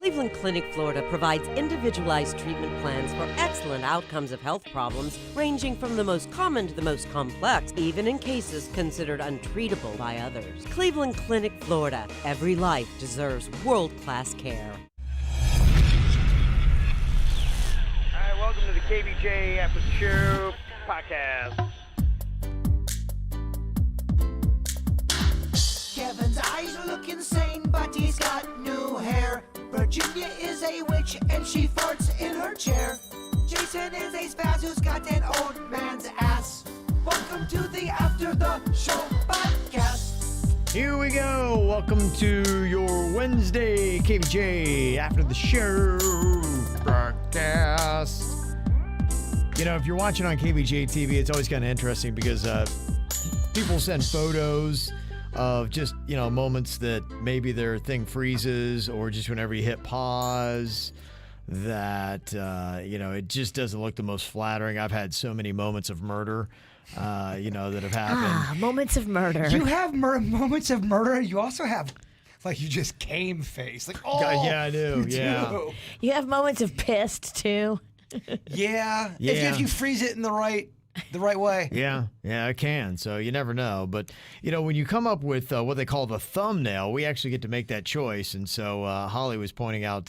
Cleveland Clinic, Florida provides individualized treatment plans for excellent outcomes of health problems ranging from the most common to the most complex, even in cases considered untreatable by others. Cleveland Clinic, Florida. Every life deserves world-class care. All right, welcome to the KVJ ATS Podcast. Kevin's eyes look insane, but he's got new hair. Virginia is a witch, and she farts in her chair. Jason is a spaz who's got an old man's ass. Welcome to the After the Show Podcast. Here we go. Welcome to your Wednesday KVJ After the Show Podcast. You know, if you're watching on KVJ TV, it's always kind of interesting because people send photos of just, you know, moments that maybe their thing freezes or just whenever you hit pause that, you know, it just doesn't look the most flattering. I've had so many moments of murder, you know, that have happened. Moments of murder. You have moments of murder. You also have, like, you just came face. Like, oh, yeah, I do. Yeah. do. You have moments of pissed, too. Yeah. Yeah. If you freeze it in the right way. Yeah, it can. So you never know. But, you know, when you come up with what they call the thumbnail, we actually get to make that choice. And so Holly was pointing out,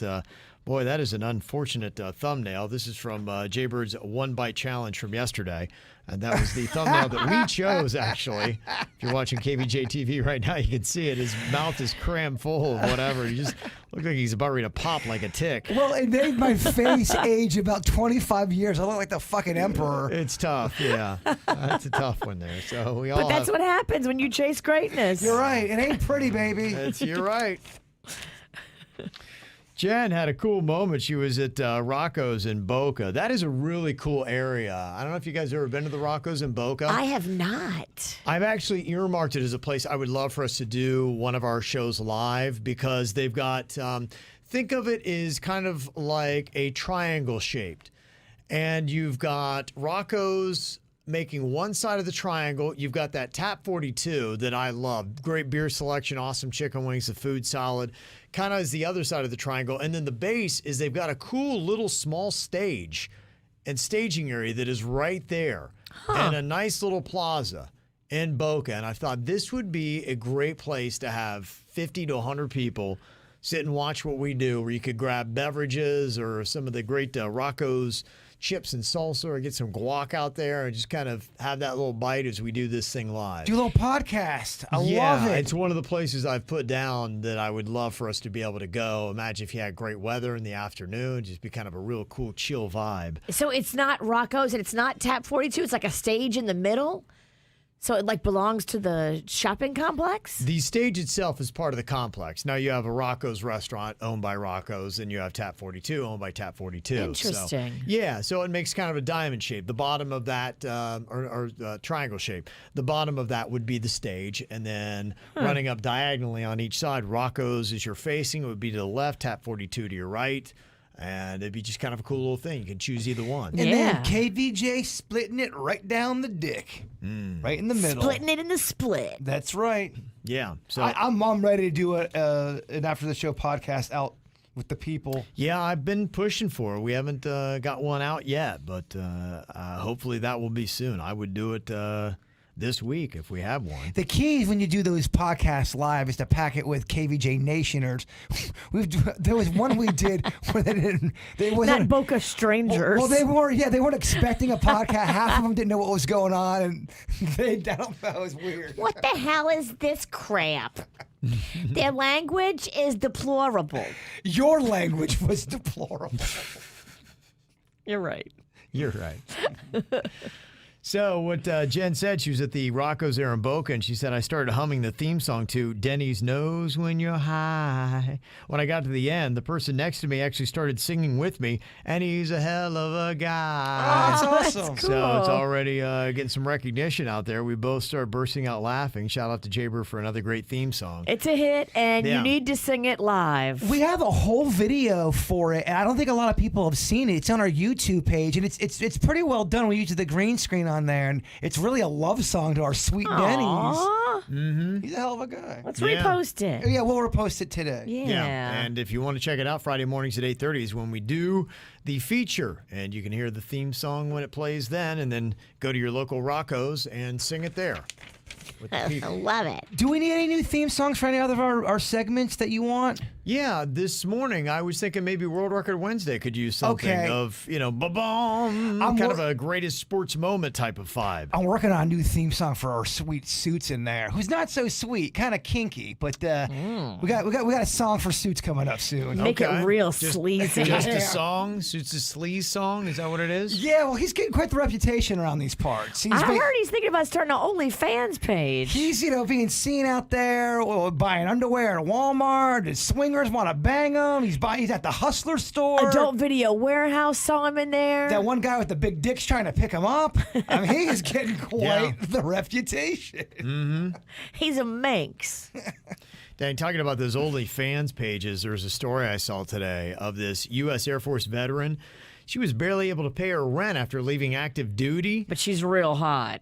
boy, that is an unfortunate thumbnail. This is from Jaybird's One Bite Challenge from yesterday. And that was the thumbnail that we chose, actually. If you're watching KVJ TV right now, you can see it. His mouth is crammed full of whatever. He just looks like he's about ready to pop like a tick. Well, it made my face age about 25 years. I look like the fucking emperor. It's tough, yeah. That's a tough one there. So we all But that's what happens when you chase greatness. You're right. It ain't pretty, baby. You're right. Jen had a cool moment. She was at Rocco's in Boca. That is a really cool area. I don't know if you guys have ever been to the Rocco's in Boca. I have not. I've actually earmarked it as a place I would love for us to do one of our shows live because they've got, think of it as kind of like a triangle shaped. And you've got Rocco's making one side of the triangle. You've got that Tap 42 that I love. Great beer selection, awesome chicken wings, the food solid. Kind of is the other side of the triangle. And then the base is they've got a cool little small stage and staging area that is right there. And a nice little plaza in Boca. And I thought this would be a great place to have 50 to 100 people sit and watch what we do, where you could grab beverages or some of the great Rocco's chips and salsa, or get some guac out there and just kind of have that little bite as we do this thing live. Do a little podcast. I love it. It's one of the places I've put down that I would love for us to be able to go. Imagine if you had great weather in the afternoon, just be kind of a real cool, chill vibe. So it's not Rocco's and it's not Tap 42. It's like a stage in the middle. So it like belongs to the shopping complex? The stage itself is part of the complex. Now you have a Rocco's restaurant owned by Rocco's, and you have Tap 42 owned by Tap 42. Interesting. So it makes kind of a diamond shape. The bottom of that, or triangle shape, the bottom of that would be the stage, and then running up diagonally on each side, Rocco's is your facing. It would be to the left, Tap 42 to your right. And it'd be just kind of a cool little thing. You can choose either one. And then KVJ splitting it right down the dick. Right in the middle. Splitting it in the split. That's right. Yeah. So I'm ready to do an After the Show podcast out with the people. Yeah, I've been pushing for it. We haven't got one out yet, but hopefully that will be soon. I would do it this week if we have one. The key when you do those podcasts live is to pack it with KVJ Nationers. There was one we did where they wasn't Not Boca strangers. Well, they weren't expecting a podcast. Half of them didn't know what was going on, and I don't know, it was weird. What the hell is this crap? Their language is deplorable. Your language was deplorable. You're right. You're right. So what Jen said, she was at the Rocco's there in Boca, and she said, I started humming the theme song to Denny's Knows When You're High. When I got to the end, the person next to me actually started singing with me, and he's a hell of a guy. Oh, that's awesome. That's cool. So it's already getting some recognition out there. We both started bursting out laughing. Shout out to Jaybird for another great theme song. It's a hit, and Yeah. you need to sing it live. We have a whole video for it, and I don't think a lot of people have seen it. It's on our YouTube page, and it's pretty well done. We use the green screen on there, and it's really a love song to our sweet Denny's. Huh? He's a hell of a guy. Let's repost it. Yeah, we'll repost it today. Yeah. And if you want to check it out, Friday mornings at 8:30 is when we do the feature. And you can hear the theme song when it plays then, and then go to your local Roccos and sing it there. With the I people. love it. Do we need any new theme songs for any other of our segments that you want? Yeah, this morning I was thinking maybe World Record Wednesday could use something of, ba-boom, kind of a greatest sports moment type of vibe. I'm working on a new theme song for our sweet Suits in there, who's not so sweet, kind of kinky, but we got a song for Suits coming up soon. Make it real sleazy. Just a song? Suits a sleaze song? Is that what it is? Yeah, well, he's getting quite the reputation around these parts. I heard he's thinking about starting an OnlyFans page. He's, being seen out there buying underwear at Walmart. The swingers want to bang him. He's at the Hustler store. Adult Video Warehouse saw him in there. That one guy with the big dick's trying to pick him up. I mean, he is getting quite the reputation. Mm-hmm. He's a Manx. Dang, talking about those OnlyFans pages, there was a story I saw today of this U.S. Air Force veteran. She was barely able to pay her rent after leaving active duty. But she's real hot.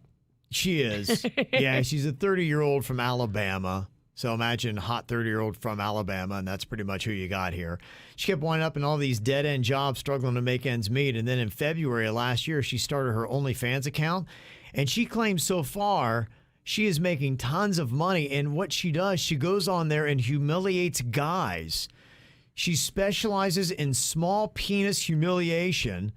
She is. Yeah, she's a 30-year-old from Alabama. So imagine hot 30-year-old from Alabama, and that's pretty much who you got here. She kept winding up in all these dead-end jobs, struggling to make ends meet. And then in February of last year, she started her OnlyFans account. And she claims so far she is making tons of money. And what she does, she goes on there and humiliates guys. She specializes in small penis humiliation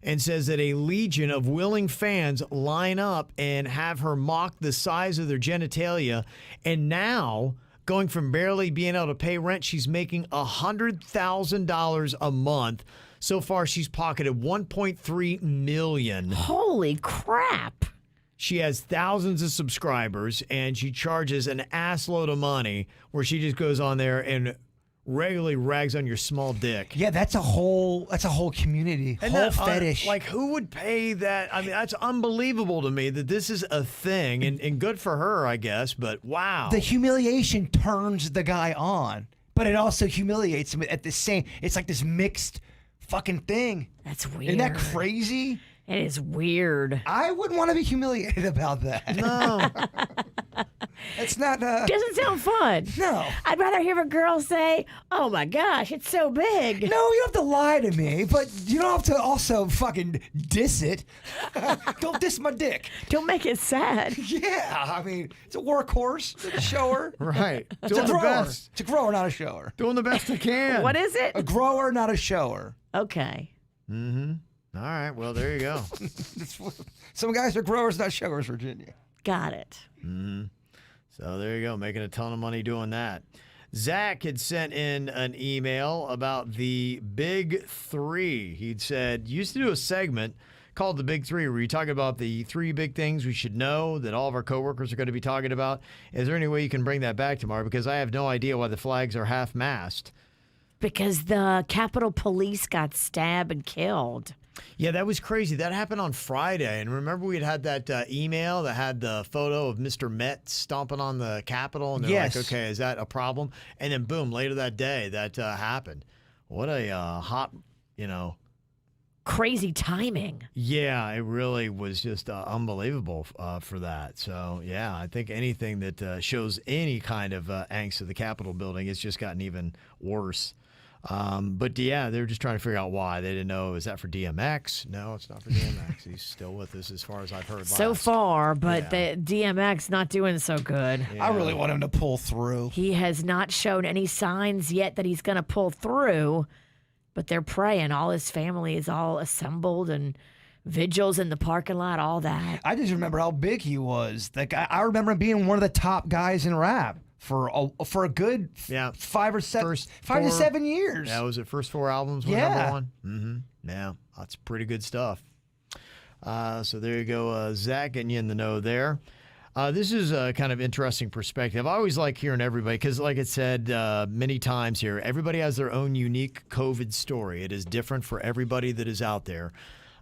and says that a legion of willing fans line up and have her mock the size of their genitalia. And now, going from barely being able to pay rent, she's making $100,000 a month. So far, she's pocketed $1.3 million. Holy crap. She has thousands of subscribers, and she charges an ass load of money where she just goes on there and regularly rags on your small dick. Yeah, that's a whole community, and whole fetish. Like, who would pay that? I mean, that's unbelievable to me that this is a thing, and good for her, I guess, but wow. The humiliation turns the guy on, but it also humiliates him at the same. It's like this mixed fucking thing. That's weird. Isn't that crazy? It is weird. I wouldn't want to be humiliated about that. No. It's not. Doesn't sound fun. No. I'd rather hear a girl say, "Oh my gosh, it's so big." No, you don't have to lie to me, but you don't have to also fucking diss it. Don't diss my dick. Don't make it sad. Yeah, I mean, it's a workhorse. It's a shower. Right. It's Doing a the grower. best. It's a grower, not a shower. Doing the best I can. What is it? A grower, not a shower. Okay. Mm-hmm. All right. Well, there you go. Some guys are growers, not showers, Virginia. Got it. Mm-hmm. So there you go, making a ton of money doing that. Zach had sent in an email about the Big Three. He'd said, used to do a segment called The Big Three, where you talk about the three big things we should know that all of our coworkers are going to be talking about. Is there any way you can bring that back tomorrow? Because I have no idea why the flags are half-mast. Because the Capitol Police got stabbed and killed. Yeah, that was crazy. That happened on Friday. And remember we had that email that had the photo of Mr. Met stomping on the Capitol? And they're like, okay, is that a problem? And then boom, later that day, that happened. What a hot, Crazy timing. Yeah, it really was just unbelievable for that. So, yeah, I think anything that shows any kind of angst of the Capitol building, it's just gotten even worse. But yeah, they're just trying to figure out why. They didn't know, is that for DMX? No, it's not for DMX. He's still with us as far as I've heard. So far, but the DMX not doing so good. Yeah. I really want him to pull through. He has not shown any signs yet that he's going to pull through, but they're praying. All his family is all assembled and vigils in the parking lot, all that. I just remember how big he was. Like I remember him being one of the top guys in rap. For a good 5 to 7 years. Yeah, was it first 4 albums were number one? Mm-hmm. Yeah, that's pretty good stuff. So there you go, Zach, getting you in the know there. This is a kind of interesting perspective. I always like hearing everybody because, like it said many times here, everybody has their own unique COVID story. It is different for everybody that is out there.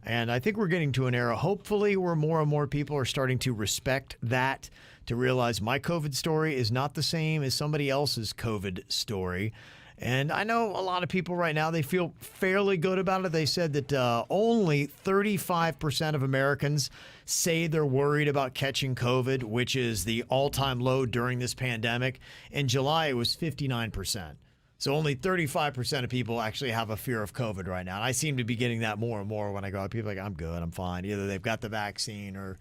And I think we're getting to an era, hopefully, where more and more people are starting to respect that, to realize my COVID story is not the same as somebody else's COVID story. And I know a lot of people right now, they feel fairly good about it. They said that only 35% of Americans say they're worried about catching COVID, which is the all-time low during this pandemic. In July, it was 59%. So only 35% of people actually have a fear of COVID right now. And I seem to be getting that more and more when I go out. People are like, I'm good, I'm fine. Either they've got the vaccine or,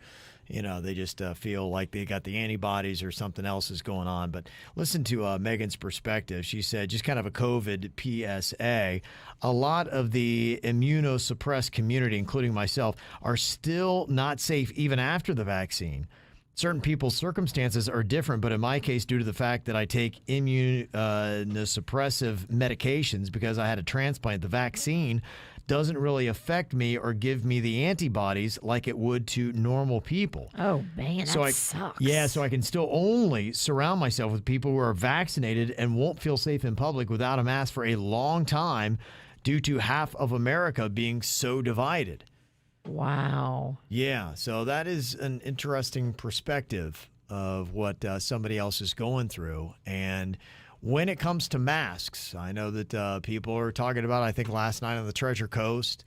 they just feel like they got the antibodies or something else is going on. But listen to Megan's perspective. She said, just kind of a COVID PSA, a lot of the immunosuppressed community, including myself, are still not safe even after the vaccine. Certain people's circumstances are different, but in my case, due to the fact that I take immunosuppressive medications because I had a transplant, the vaccine doesn't really affect me or give me the antibodies like it would to normal people. Oh, man, that sucks. Yeah, so I can still only surround myself with people who are vaccinated and won't feel safe in public without a mask for a long time due to half of America being so divided. Wow. Yeah, so that is an interesting perspective of what somebody else is going through. And when it comes to masks, I know that people are talking about, I think last night on the Treasure Coast,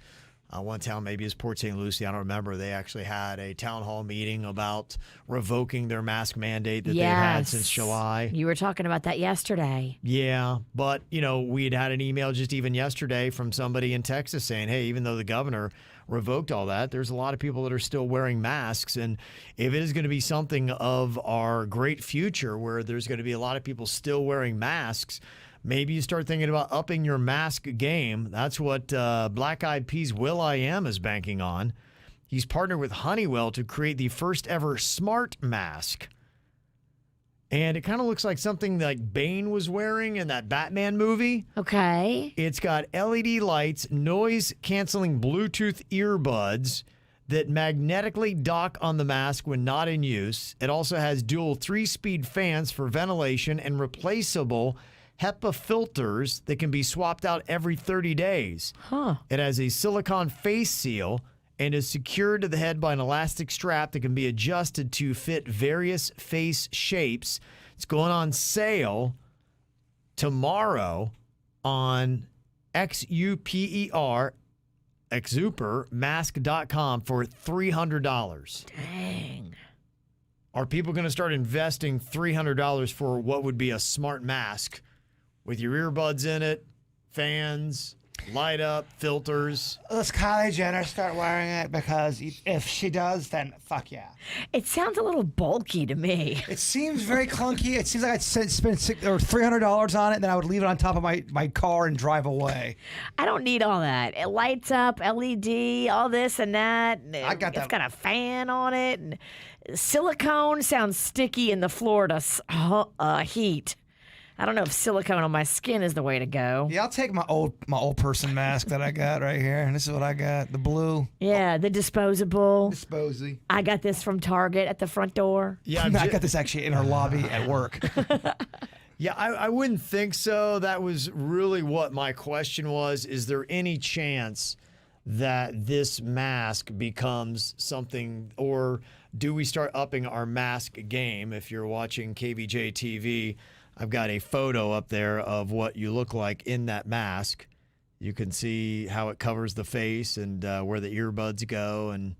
one town, maybe it's Port St. Lucie, I don't remember, they actually had a town hall meeting about revoking their mask mandate that they've had since July. You were talking about that yesterday. Yeah, but, we had an email just even yesterday from somebody in Texas saying, hey, even though the governor revoked all that, there's a lot of people that are still wearing masks. And if it is going to be something of our great future where there's going to be a lot of people still wearing masks, maybe you start thinking about upping your mask game. That's what Black Eyed Peas' will.i.am is banking on. He's partnered with Honeywell to create the first ever smart mask. And it kind of looks like something like Bane was wearing in that Batman movie. Okay. It's got LED lights, noise-canceling Bluetooth earbuds that magnetically dock on the mask when not in use. It also has dual 3-speed fans for ventilation and replaceable HEPA filters that can be swapped out every 30 days. Huh. It has a silicone face seal and is secured to the head by an elastic strap that can be adjusted to fit various face shapes. It's going on sale tomorrow on exupermask.com for $300. Dang. Are people going to start investing $300 for what would be a smart mask with your earbuds in it, fans, light up, filters? Let's Kylie Jenner start wearing it, because if she does, then fuck yeah. It sounds a little bulky to me. It seems very clunky. It seems like I'd spend $300 on it, and then I would leave it on top of my car and drive away. I don't need all that. It lights up, LED, all this and that. I got that. It's got a fan on it. And silicone sounds sticky in the Florida heat. I don't know if silicone on my skin is the way to go. Yeah, I'll take my old person mask that I got right here. And this is what I got, the blue. Yeah, the disposable. Disposy. I got this from Target at the front door. Yeah, I got this actually in her lobby at work. Yeah, I wouldn't think so. That was really what my question was. Is there any chance that this mask becomes something, or do we start upping our mask game? If you're watching KVJ TV, I've got a photo up there of what you look like in that mask. You can see how it covers the face and where the earbuds go, and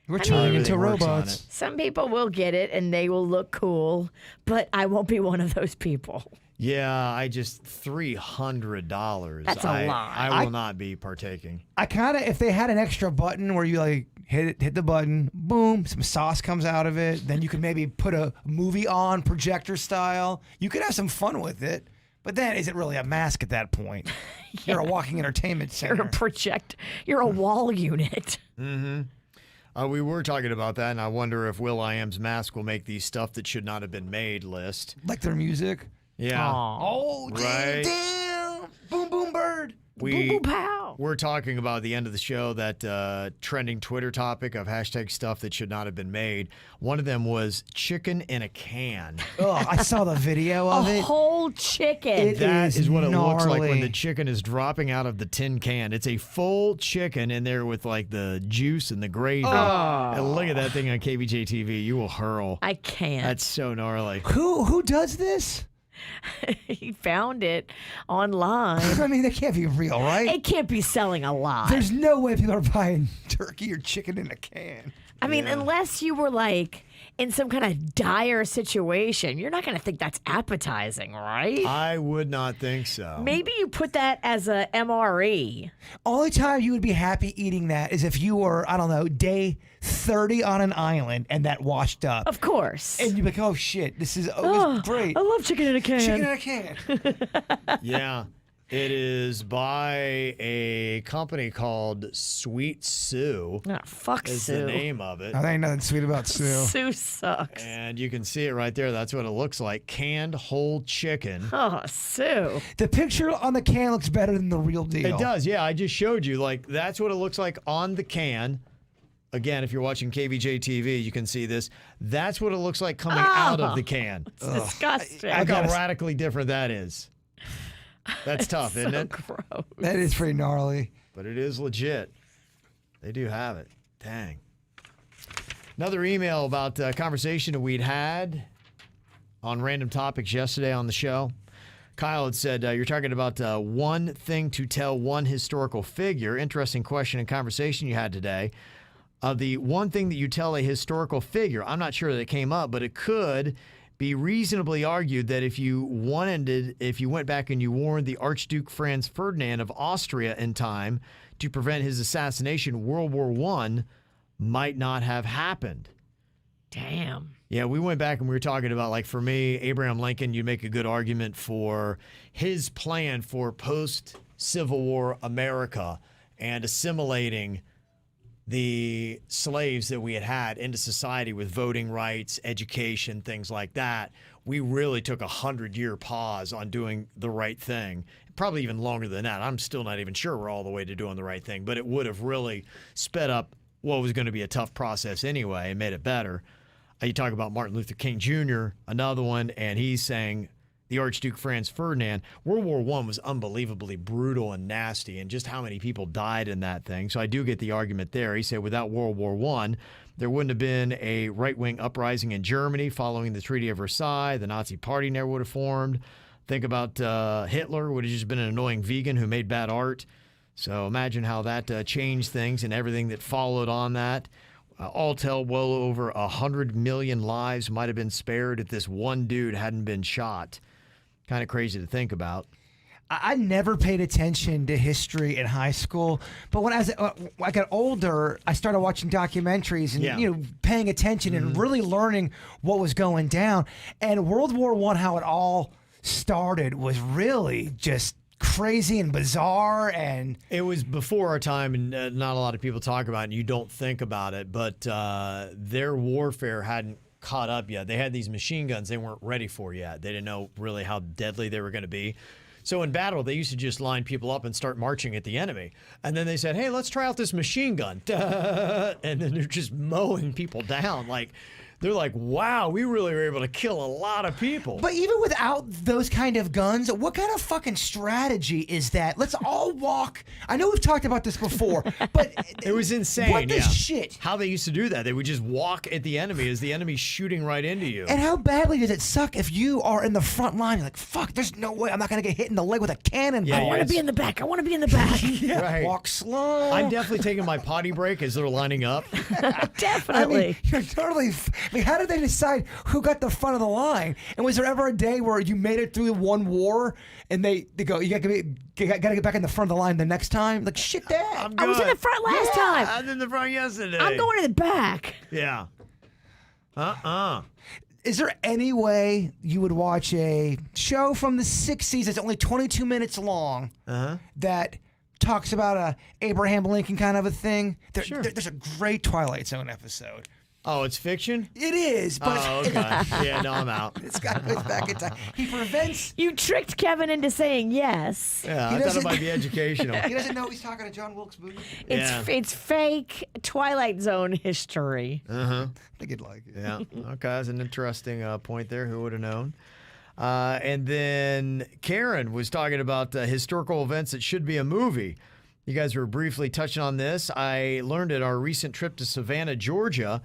we're turning into robots. robots. Some people will get it and they will look cool, but I won't be one of those people. Yeah, $300. That's a lot. I will not be partaking. I kind of, if they had an extra button where you like hit the button, boom, some sauce comes out of it, then you could maybe put a movie on projector style. You could have some fun with it. But then, is it really a mask at that point? Yeah. You're a walking entertainment center. You're a wall unit. Mm-hmm. We were talking about that, and I wonder if will.i.am's mask will make the stuff that should not have been made list. Like their music? Yeah. Oh, right. damn. Boom, boom, bird. Boom, boom, pow. We're talking about at the end of the show that trending Twitter topic of hashtag stuff that should not have been made. One of them was chicken in a can. Oh, I saw the video of it. A whole chicken. That is what it looks like when gnarly. the chicken is dropping out of the tin can. It's a full chicken in there with like the juice and the gravy. Oh. And look at that thing on KVJ TV. You will hurl. I can't. That's so gnarly. Who does this? He found it online. I mean, that can't be real, right? It can't be selling a lot. There's no way people are buying turkey or chicken in a can. I mean, unless you were like in some kind of dire situation, you're not going to think that's appetizing, right? I would not think so. Maybe you put that as a MRE. Only time you would be happy eating that is if you were, I don't know, day 30 on an island and that washed up. Of course. And you'd be like, oh shit, this is great. I love chicken in a can. Chicken in a can. Yeah. It is by a company called Sweet Sue. Oh, fuck Is Sue. the name of it. Oh, there ain't nothing sweet about Sue. Sue sucks. And you can see it right there. That's what it looks like. Canned whole chicken. Oh, Sue. The picture on the can looks better than the real deal. It does. Yeah, I just showed you. Like, that's what it looks like on the can. Again, if you're watching KVJ TV, you can see this. That's what it looks like coming out of the can. It's disgusting. Look how radically different that is. That's tough, isn't it? Gross. That is pretty gnarly. But it is legit. They do have it. Dang. Another email about a conversation that we'd had on random topics yesterday on the show. Kyle had said, you're talking about one thing to tell one historical figure. Interesting question and conversation you had today. The one thing that you tell a historical figure, I'm not sure that it came up, but it could be reasonably argued that if you went back and you warned the Archduke Franz Ferdinand of Austria in time to prevent his assassination, World War I might not have happened. Damn. Yeah, we went back and we were talking about, like, for me, Abraham Lincoln, you make a good argument for his plan for post-Civil War America and assimilating the slaves that we had into society with voting rights, education, things like that. We really took 100-year pause on doing the right thing. Probably even longer than that. I'm still not even sure we're all the way to doing the right thing, but it would have really sped up what was going to be a tough process anyway and made it better. You talk about Martin Luther King Jr., another one, and he's saying the Archduke Franz Ferdinand. World War I was unbelievably brutal and nasty, and just how many people died in that thing. So I do get the argument there. He said without World War I, there wouldn't have been a right-wing uprising in Germany following the Treaty of Versailles. The Nazi Party never would have formed. Think about Hitler would have just been an annoying vegan who made bad art. So imagine how that changed things and everything that followed on that. All tell, well over 100 million lives might have been spared if this one dude hadn't been shot. Kind of crazy to think about. I never paid attention to history in high school, but when I got older, I started watching documentaries and paying attention and really learning what was going down. And World War I, how it all started, was really just crazy and bizarre, and it was before our time, and not a lot of people talk about it, and you don't think about it, but their warfare hadn't caught up yet. They had these machine guns they weren't ready for yet. They didn't know really how deadly they were going to be. So in battle, they used to just line people up and start marching at the enemy. And then they said, hey, let's try out this machine gun. And then they're just mowing people down. Like, they're like, wow, we really were able to kill a lot of people. But even without those kind of guns, what kind of fucking strategy is that? Let's all walk. I know we've talked about this before, but it was insane. What the shit? How they used to do that. They would just walk at the enemy as the enemy's shooting right into you. And how badly does it suck if you are in the front line? You're like, fuck, there's no way I'm not going to get hit in the leg with a cannon. I want to be in the back. I want to be in the back. Yeah, right. Walk slow. I'm definitely taking my potty break as they're lining up. Definitely. I mean, you're totally. How did they decide who got the front of the line? And was there ever a day where you made it through one war and they go, you got to get back in the front of the line the next time? Like, shit, Dad. I was in the front last time. I was in the front yesterday. I'm going in the back. Yeah. Is there any way you would watch a show from the 60s that's only 22 minutes long that talks about a Abraham Lincoln kind of a thing? Sure. There's a great Twilight Zone episode. Oh, it's fiction? It is, but Oh, okay. Yeah, no, I'm out. it's got to go back in time. He prevents. You tricked Kevin into saying yes. Yeah, He I thought it doesn't- might be educational. He doesn't know he's talking to John Wilkes Booth. It's fake Twilight Zone history. I think he'd like it. Yeah. Okay, that's an interesting point there. Who would have known? And then Karen was talking about historical events that should be a movie. You guys were briefly touching on this. I learned at our recent trip to Savannah, Georgia,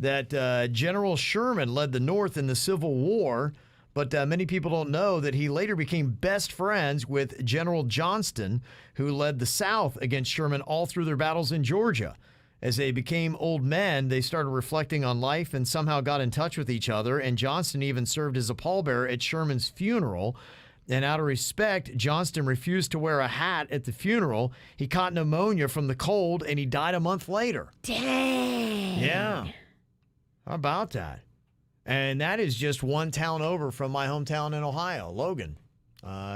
that General Sherman led the North in the Civil War, But many people don't know that he later became best friends with General Johnston, who led the South against Sherman all through their battles in Georgia. As they became old men, they started reflecting on life and somehow got in touch with each other, and Johnston even served as a pallbearer at Sherman's funeral. And out of respect, Johnston refused to wear a hat at the funeral. He caught pneumonia from the cold, and he died a month later. Dang. Yeah. How about that? And that is just one town over from my hometown in Ohio, Logan.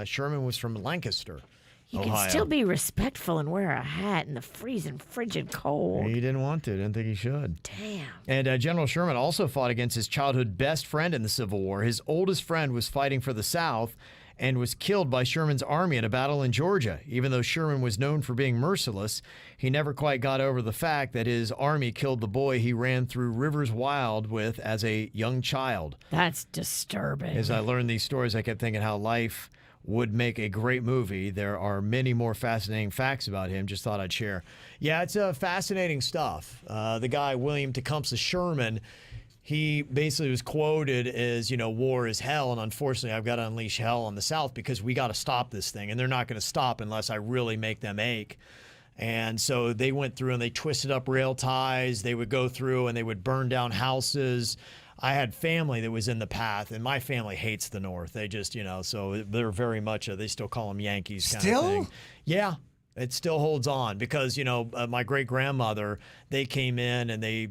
Sherman was from Lancaster, You Ohio. can still be respectful and wear a hat in the freezing, frigid cold. He didn't want to. Didn't think he should. Damn. And General Sherman also fought against his childhood best friend in the Civil War. His oldest friend was fighting for the South and was killed by Sherman's army in a battle in Georgia. Even though Sherman was known for being merciless, he never quite got over the fact that his army killed the boy he ran through rivers wild with as a young child. That's disturbing. As I learned these stories, I kept thinking how life would make a great movie. There are many more fascinating facts about him. Just thought I'd share. Yeah, it's fascinating stuff. The guy, William Tecumseh Sherman, he basically was quoted as, war is hell, and unfortunately I've got to unleash hell on the South because we got to stop this thing, and they're not going to stop unless I really make them ache. And so they went through and they twisted up rail ties. They would go through and they would burn down houses. I had family that was in the path, and my family hates the North. They just, so they're very much, they still call them Yankees kind of thing. Yeah. It still holds on because, my great-grandmother, they came in and they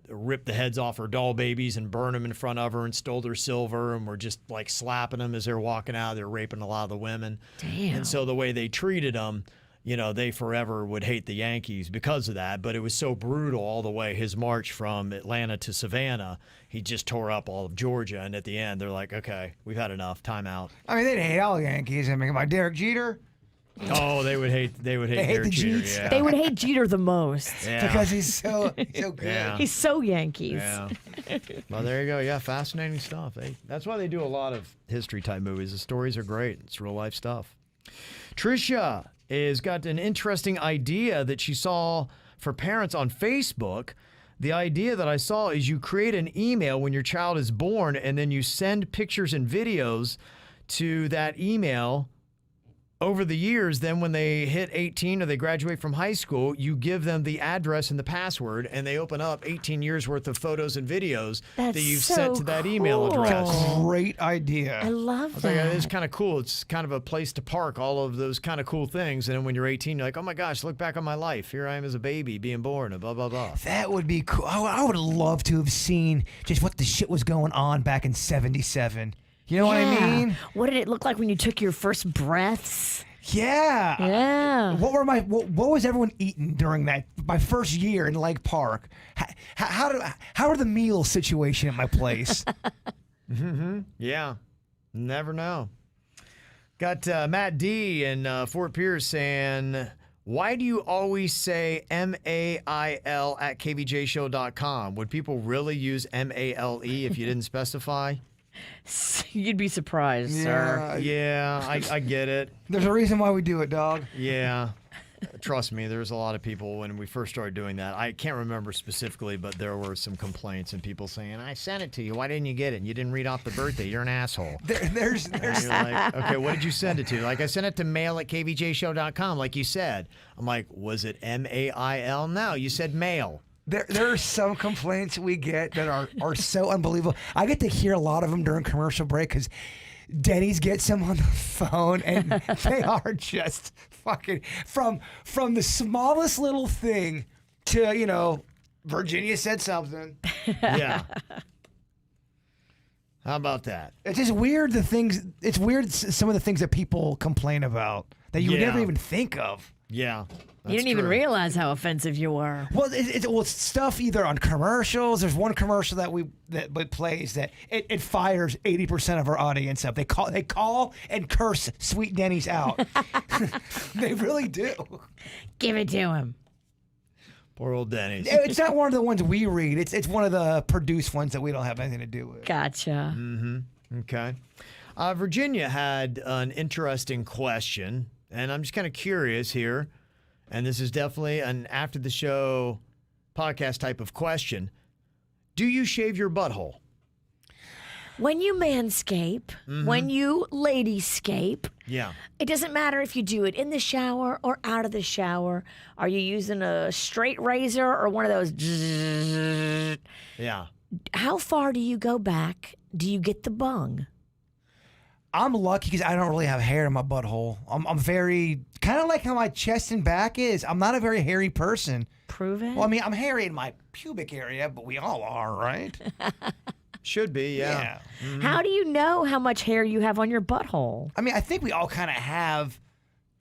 ripped the heads off her doll babies and burned them in front of her and stole their silver and were just like slapping them as they're walking out. They're raping a lot of the women. Damn. And so the way they treated them, they forever would hate the Yankees because of that. But it was so brutal all the way. His march from Atlanta to Savannah, he just tore up all of Georgia. And at the end, they're like, okay, we've had enough. Time out. I mean, they'd hate all Yankees. I mean, my Derek Jeter. Oh, they would hate hate Derek the Jeter. Jeets. Yeah. They would hate Jeter the most. Yeah. Because he's so good. Yeah. He's so Yankees. Yeah. Well, there you go. Yeah, fascinating stuff. That's why they do a lot of history-type movies. The stories are great. It's real-life stuff. Trisha has got an interesting idea that she saw for parents on Facebook. The idea that I saw is you create an email when your child is born, and then you send pictures and videos to that email. Over the years, then when they hit 18 or they graduate from high school, you give them the address and the password, and they open up 18 years worth of photos and videos that you've sent to that email cool. address. Great idea. I love I was that. like, it's kind of cool. It's kind of a place to park all of those kind of cool things. And then when you're 18, you're like, oh my gosh, look back on my life. Here I am as a baby being born and blah, blah, blah. That would be cool. I would love to have seen just what the shit was going on back in '77. You know what I mean? What did it look like when you took your first breaths? Yeah. Yeah. What was everyone eating during my first year in Lake Park? How are the meal situation at my place? Yeah. Never know. Got Matt D in Fort Pierce saying, why do you always say MAIL at kvjshow.com? Would people really use MALE if you didn't specify? You'd be surprised, sir. Yeah, I get it. There's a reason why we do it, dog. Yeah. Trust me, there's a lot of people when we first started doing that. I can't remember specifically, but there were some complaints and people saying, I sent it to you. Why didn't you get it? You didn't read off the birthday. You're an asshole. There's And you're like, okay, what did you send it to? Like, I sent it to mail at kvjshow.com, like you said. I'm like, was it MAIL? No, you said mail. There are some complaints we get that are so unbelievable. I get to hear a lot of them during commercial break because Denny's gets them on the phone, and they are just fucking from the smallest little thing to, Virginia said something. Yeah. How about that? It's just weird it's weird some of the things that people complain about that you would Yeah. never even think of. Yeah. You didn't even realize how offensive you were. Well, it's stuff either on commercials. There's one commercial that plays that it fires 80% of our audience up. They call and curse Sweet Denny's out. They really do. Give it to him. Poor old Denny's. It's not one of the ones we read. It's one of the produced ones that we don't have anything to do with. Gotcha. Okay. Virginia had an interesting question, and I'm just kind of curious here. And this is definitely an after the show podcast type of question. Do you shave your butthole? When you manscape, when you ladyscape, Yeah. it doesn't matter if you do it in the shower or out of the shower. Are you using a straight razor or one of those? Yeah. How far do you go back? Do you get the bung? I'm lucky because I don't really have hair in my butthole. I'm very, kind of like how my chest and back is. I'm not a very hairy person. Prove it. Well, I mean, I'm hairy in my pubic area, but we all are, right? Should be, yeah. How do you know how much hair you have on your butthole? I mean, I think we all kind of have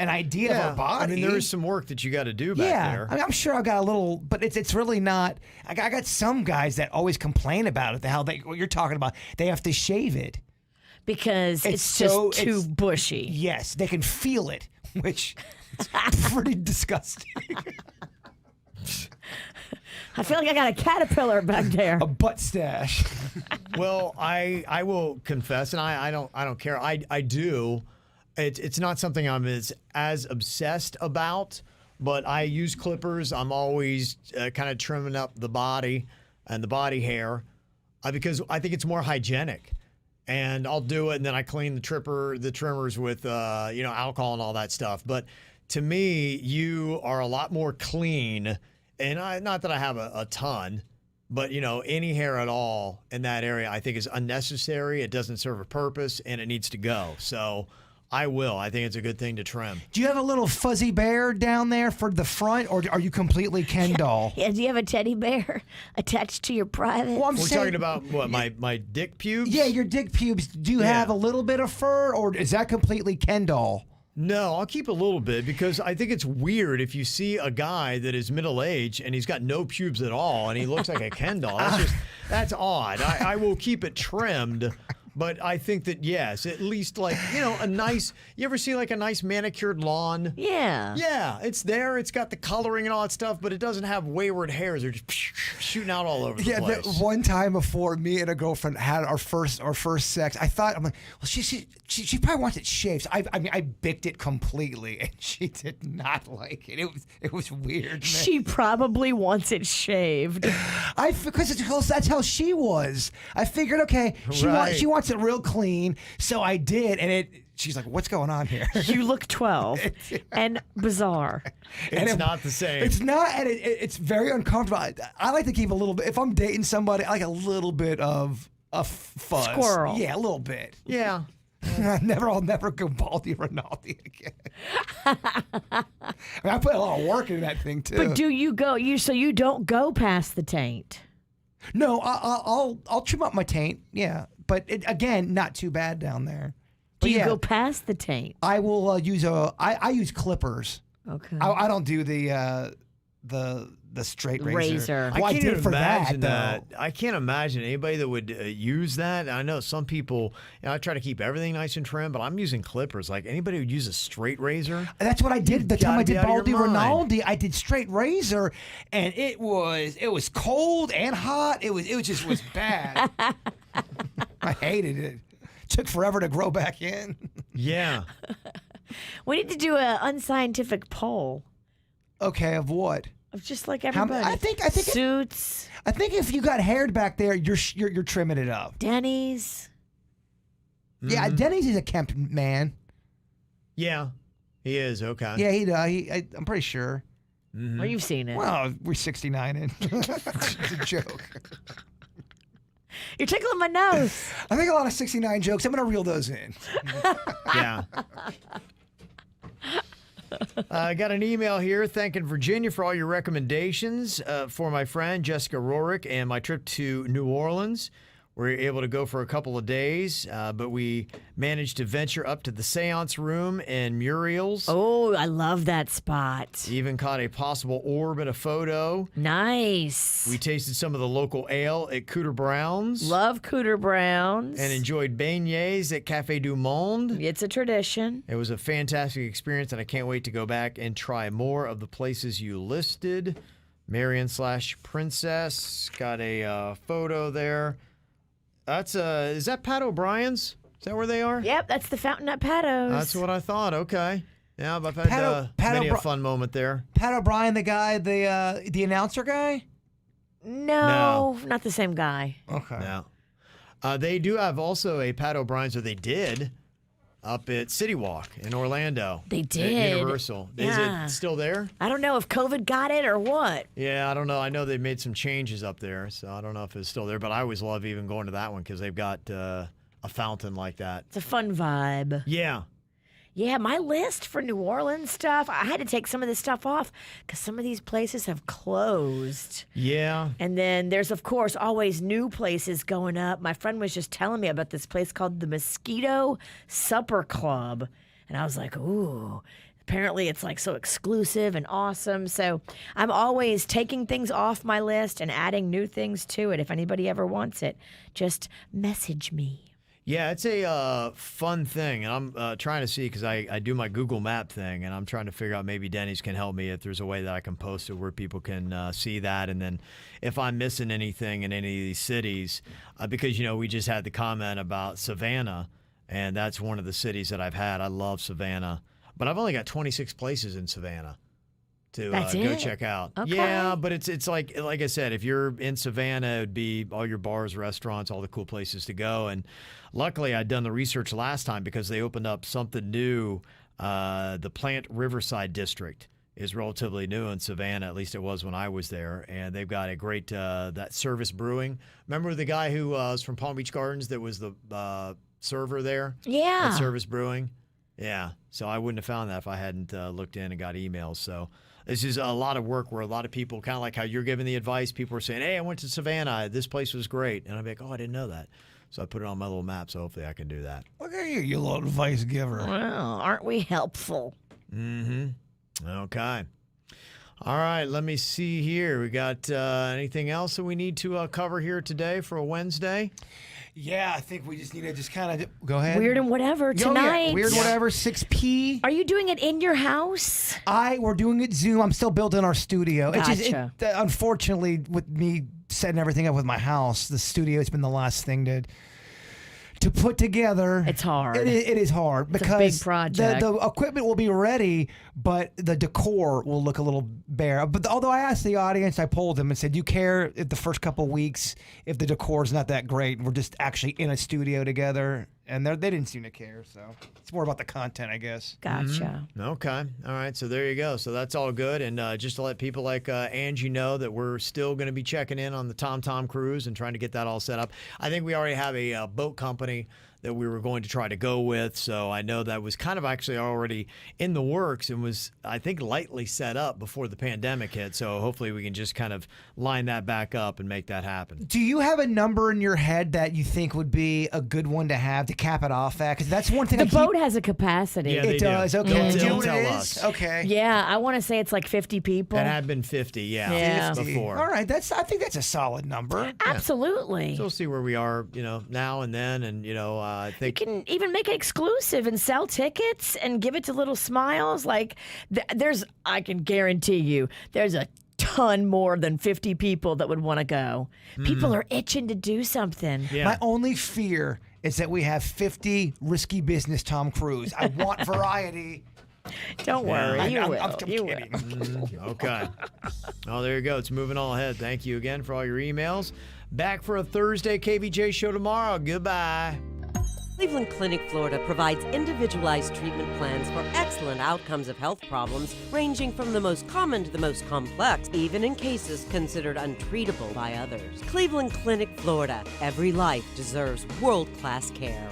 an idea of our body. I mean, there is some work that you got to do back there. I mean, I'm sure I've got a little, but it's really not. I got some guys that always complain about it. What you're talking about, they have to shave it. Because it's just too bushy. Yes, they can feel it, which is pretty disgusting. I feel like I got a caterpillar back there. A butt stash. Well, I will confess, and I don't care. I do. It's not something I'm as obsessed about, but I use clippers. I'm always kind of trimming up the body and the body hair because I think it's more hygienic. And I'll do it, and then I clean the trimmers with alcohol and all that stuff. But to me, you are a lot more clean. And not that I have a ton, but any hair at all in that area, I think is unnecessary. It doesn't serve a purpose, and it needs to go. So I will. I think it's a good thing to trim. Do you have a little fuzzy bear down there for the front, or are you completely Ken doll? Yeah, do you have a teddy bear attached to your private? Well, We're talking about what, my dick pubes? Yeah, your dick pubes. Do you have a little bit of fur, or is that completely Ken doll? No, I'll keep a little bit because I think it's weird if you see a guy that is middle-aged and he's got no pubes at all and he looks like a Ken doll. That's odd. I will keep it trimmed. But I think that, yes, at least a nice, you ever see like a nice manicured lawn? Yeah. Yeah, it's there. It's got the coloring and all that stuff, but it doesn't have wayward hairs. They're just shooting out all over the place. Yeah, one time before me and a girlfriend had our first sex, I'm like, well, she probably wants it shaved. So I bicked it completely, and she did not like it. It was weird. Man. She probably wants it shaved. Because that's how she was. I figured, okay, she wants it real clean, so I did, and she's like, what's going on here? You look 12 and bizarre. It's not the same. It's not, and it's very uncomfortable. I like to keep a little bit, if I'm dating somebody, I like a little bit of a fuzz. Squirrel. Yeah, a little bit. Yeah. I'll never go Baldy Rinaldi again. I mean, I put a lot of work into that thing too. But do you go? So you don't go past the taint? No, I'll trim up my taint. Yeah, but again, not too bad down there. Do you go past the taint? I will I use clippers. Okay. I don't do the straight razor. Well, I can't did for imagine that. I can't imagine anybody that would use that. I know some people. I try to keep everything nice and trim, but I'm using clippers. Like anybody would use a straight razor. That's what I did. The time I did Baldy your mind. Rinaldi, I did straight razor, and it was cold and hot. It was bad. I hated it. Took forever to grow back in. Yeah. We need to do an unscientific poll Okay, of what? of just like everybody. I think Suits, I think if you got haired back there, you're trimming it up. Denny's. Yeah, Denny's is a kempt man. Yeah. He is. Okay. Yeah, I'm pretty sure. Well, you've seen it. Well, we're 69 in. It's a joke. You're tickling my nose. I think a lot of 69 jokes. I'm going to reel those in. Yeah. I got an email here thanking Virginia for all your recommendations for my friend Jessica Rorick and my trip to New Orleans. We were able to go for a couple of days, but we managed to venture up to the seance room in Muriel's. Oh, I love that spot. Even caught a possible orb in a photo. Nice. We tasted some of the local ale at Cooter Brown's. Love Cooter Brown's. And enjoyed beignets at Café du Monde. It's a tradition. It was a fantastic experience, and I can't wait to go back and try more of the places you listed. Marion/Princess. Got a photo there. That's is that Pat O'Brien's? Is that where they are? Yep, that's the fountain at Pato's. That's what I thought. Okay. Yeah, I've had many a fun moment there. Pat O'Brien, the guy, the announcer guy? No, not the same guy. Okay. Yeah. They do have also a Pat O'Brien's, or they did, up at City Walk in Orlando. They At did. Universal. Yeah. Is it still there? I don't know if COVID got it or what. Yeah, I don't know. I know they made some changes up there, so I don't know if it's still there. But I always love even going to that one because they've got a fountain like that. It's a fun vibe. Yeah. Yeah, my list for New Orleans stuff, I had to take some of this stuff off because some of these places have closed. Yeah. And then there's, of course, always new places going up. My friend was just telling me about this place called the Mosquito Supper Club. And I was like, ooh, apparently it's like so exclusive and awesome. So I'm always taking things off my list and adding new things to it. If anybody ever wants it, just message me. Yeah, it's a fun thing, and I'm trying to see because I do my Google Map thing, and I'm trying to figure out maybe Denny's can help me if there's a way that I can post it where people can see that, and then if I'm missing anything in any of these cities, because we just had the comment about Savannah, and that's one of the cities that I've had. I love Savannah, but I've only got 26 places in Savannah to That's go it? check out. Okay. Yeah, but it's like I said, if you're in Savannah, it would be all your bars, restaurants, all the cool places to go. And luckily, I'd done the research last time because they opened up something new. The Plant Riverside District is relatively new in Savannah, at least it was when I was there. And they've got a great, that Service Brewing. Remember the guy who was from Palm Beach Gardens that was the server there? Yeah. At Service Brewing? Yeah. So I wouldn't have found that if I hadn't looked in and got emails. So this is a lot of work where a lot of people, kind of like how you're giving the advice, people are saying, hey, I went to Savannah. This place was great. And I'm like, oh, I didn't know that. So I put it on my little map, so hopefully I can do that. Look at you, you little advice giver. Well, aren't we helpful? Mm-hmm. Okay. All right, let me see here. We got anything else that we need to cover here today for a Wednesday? Yeah, I think we just need to just kind of go ahead. Weird and whatever Oh, yeah, tonight. Weird whatever, 6P. Are you doing it in your house? We're doing it Zoom. I'm still building our studio. Gotcha. Unfortunately, with me setting everything up with my house, the studio has been the last thing to put together. It's hard. It is hard It's a because big project. The equipment will be ready, but the decor will look a little bare. But although I asked the audience, I polled them and said, "You care if the first couple weeks if the decor is not that great? We're just actually in a studio together." And they didn't seem to care. So it's more about the content, I guess. Gotcha. Okay. All right. So there you go. So that's all good. And just to let people like Angie know that we're still going to be checking in on the Tom cruise and trying to get that all set up. I think we already have a boat company that we were going to try to go with. So I know that was kind of actually already in the works and was, I think, lightly set up before the pandemic hit. So hopefully we can just kind of line that back up and make that happen. Do you have a number in your head that you think would be a good one to have to cap it off at? Because that's one thing The boat has a capacity. Yeah, they It does. do. Okay. They'll Do you know what tell it us. is? Okay. Yeah, I want to say it's like 50 people. It had been 50, Yeah. before. All right. I think that's a solid number. Absolutely. So we'll see where we are, now and then. And, I You think can even make it exclusive and sell tickets and give it to little smiles. Like, I can guarantee you, there's a ton more than 50 people that would want to go. People are itching to do something. Yeah. My only fear is that we have 50 risky business Tom Cruise. I want variety. Don't worry, I- you I'm- will. I'm You kidding. will. Okay. Oh, there you go. It's moving all ahead. Thank you again for all your emails. Back for a Thursday KVJ show tomorrow. Goodbye. Cleveland Clinic, Florida provides individualized treatment plans for excellent outcomes of health problems ranging from the most common to the most complex, even in cases considered untreatable by others. Cleveland Clinic, Florida. Every life deserves world-class care.